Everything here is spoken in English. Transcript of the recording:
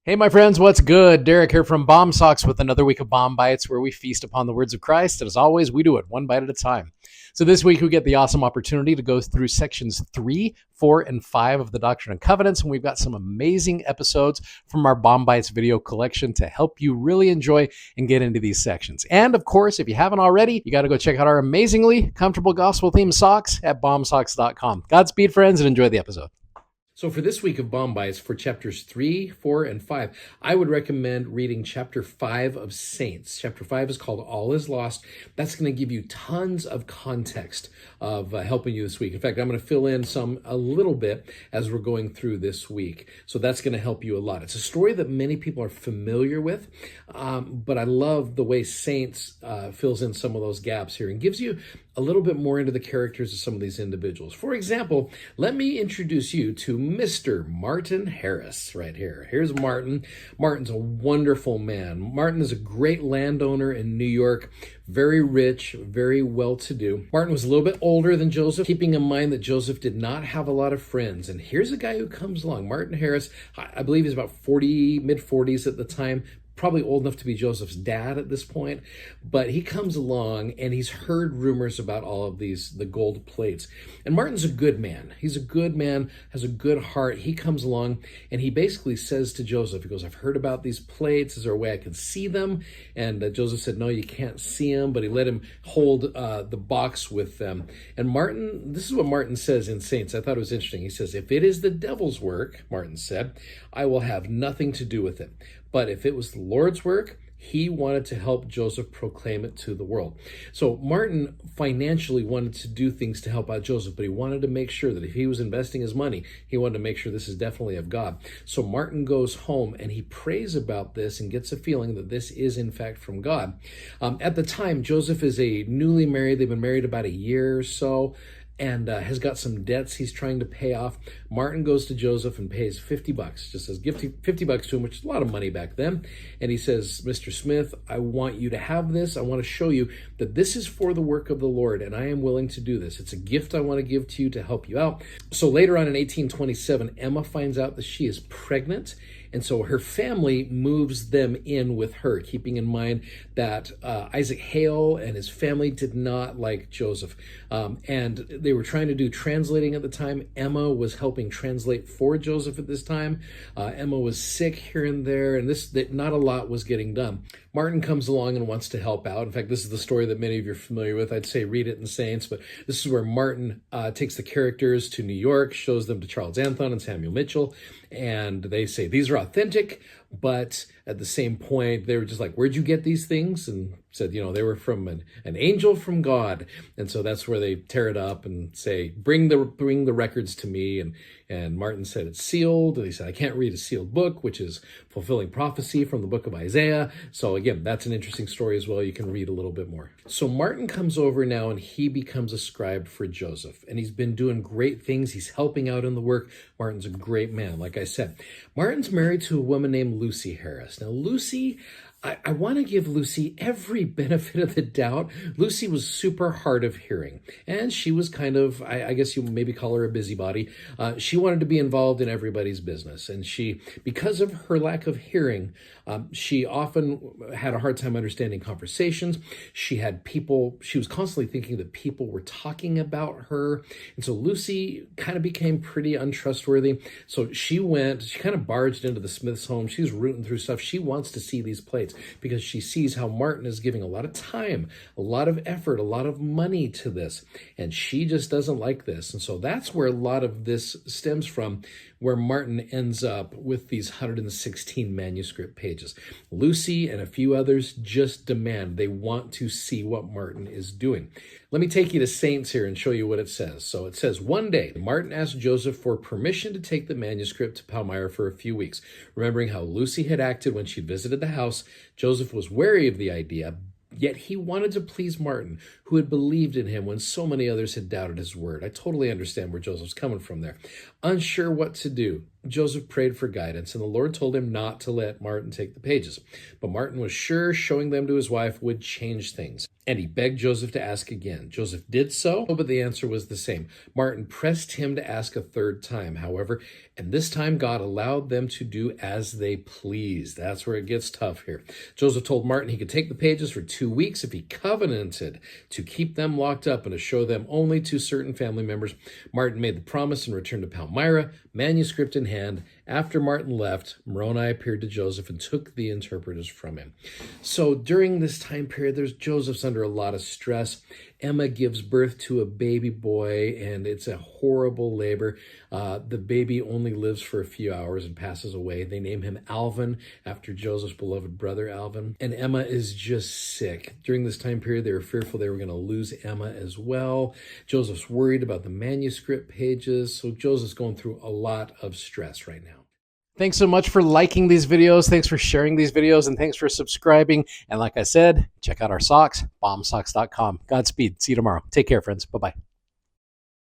Hey, my friends, what's good? Derek here from Bomb Socks with another week of Bomb Bites, where we feast upon the words of Christ. And as always, we do it one bite at a time. So this week, we get the awesome opportunity to go through sections 3, 4, and 5 of the Doctrine and Covenants. And we've got some amazing episodes from our Bomb Bites video collection to help you really enjoy and get into these sections. And of course, if you haven't already, you got to go check out our amazingly comfortable gospel themed socks at bombsocks.com. Godspeed, friends, and enjoy the episode. So for this week of Bomb Bites, for chapters 3, 4, and 5, I would recommend reading chapter 5 of Saints. Chapter 5 is called All is Lost. That's going to give you tons of context of helping you this week. In fact, I'm going to fill in a little bit as we're going through this week. So that's going to help you a lot. It's a story that many people are familiar with, but I love the way Saints fills in some of those gaps here and gives you a little bit more into the characters of some of these individuals. For example, let me introduce you to Mr. Martin Harris right here. Here's Martin. Martin's a wonderful man. Martin is a great landowner in New York, very rich, very well-to-do. Martin was a little bit older than Joseph, keeping in mind that Joseph did not have a lot of friends. And here's a guy who comes along. Martin Harris, I believe he's about mid-40s at the time, probably old enough to be Joseph's dad at this point, but he comes along and he's heard rumors about all of the gold plates. And Martin's a good man. He's a good man, has a good heart. He comes along and he basically says to Joseph, he goes, I've heard about these plates. Is there a way I can see them? And Joseph said, no, you can't see them, but he let him hold the box with them. And Martin, this is what Martin says in Saints. I thought it was interesting. He says, if it is the devil's work, Martin said, I will have nothing to do with it. But if it was the Lord's work, he wanted to help Joseph proclaim it to the world. So Martin financially wanted to do things to help out Joseph, but he wanted to make sure that if he was investing his money, he wanted to make sure this is definitely of God. So Martin goes home and he prays about this and gets a feeling that this is in fact from God. At the time, Joseph is a newly married. They've been married about a year or so, and has got some debts he's trying to pay off. Martin goes to Joseph and pays $50, just says, give $50 to him, which is a lot of money back then. And he says, Mr. Smith, I want you to have this. I want to show you that this is for the work of the Lord, and I am willing to do this. It's a gift I want to give to you to help you out. So later on in 1827, Emma finds out that she is pregnant, and so her family moves them in with her, keeping in mind that Isaac Hale and his family did not like Joseph. And they were trying to do translating at the time. Emma was helping translate for Joseph at this time. Emma was sick here and there, and not a lot was getting done. Martin comes along and wants to help out. In fact, this is the story that many of you are familiar with. I'd say read it in Saints, but this is where Martin takes the characters to New York, shows them to Charles Anthon and Samuel Mitchell, and they say, these are authentic, but at the same point, they were just like, where'd you get these things? And said, they were from an angel from God. And so that's where they tear it up and say, bring the records to me. And Martin said, it's sealed. And he said, I can't read a sealed book, which is fulfilling prophecy from the book of Isaiah. So again, that's an interesting story as well. You can read a little bit more. So Martin comes over now and he becomes a scribe for Joseph. And he's been doing great things. He's helping out in the work. Martin's a great man, like I said. Martin's married to a woman named Lucy Harris. Now, Lucy, I want to give Lucy every benefit of the doubt. Lucy was super hard of hearing, and she was kind of, I guess you maybe call her a busybody. She wanted to be involved in everybody's business, and because of her lack of hearing, she often had a hard time understanding conversations. She was constantly thinking that people were talking about her, and so Lucy kind of became pretty untrustworthy. So she kind of barged into the Smith's home. She's rooting through stuff. She wants to see these plates, because she sees how Martin is giving a lot of time, a lot of effort, a lot of money to this, and she just doesn't like this. And so that's where a lot of this stems from, where Martin ends up with these 116 manuscript pages. Lucy and a few others just they want to see what Martin is doing. Let me take you to Saints here and show you what it says. So it says, one day, Martin asked Joseph for permission to take the manuscript to Palmyra for a few weeks. Remembering how Lucy had acted when she visited the house, Joseph was wary of the idea, yet he wanted to please Martin, who had believed in him when so many others had doubted his word. I totally understand where Joseph's coming from there. Unsure what to do, Joseph prayed for guidance, and the Lord told him not to let Martin take the pages. But Martin was sure showing them to his wife would change things, and he begged Joseph to ask again. Joseph did so, but the answer was the same. Martin pressed him to ask a third time, however, and this time God allowed them to do as they pleased. That's where it gets tough here. Joseph told Martin he could take the pages for 2 weeks if he covenanted to keep them locked up and to show them only to certain family members. Martin made the promise and returned to Palmyra, manuscript in hand. After Martin left, Moroni appeared to Joseph and took the interpreters from him. So during this time period, Joseph's under a lot of stress. Emma gives birth to a baby boy, and it's a horrible labor. The baby only lives for a few hours and passes away. They name him Alvin after Joseph's beloved brother Alvin. And Emma is just sick. During this time period, they were fearful they were going to lose Emma as well. Joseph's worried about the manuscript pages. So Joseph's going through a lot of stress right now. Thanks so much for liking these videos. Thanks for sharing these videos, and thanks for subscribing. And like I said, check out our socks, bombsocks.com. Godspeed. See you tomorrow. Take care, friends. Bye-bye.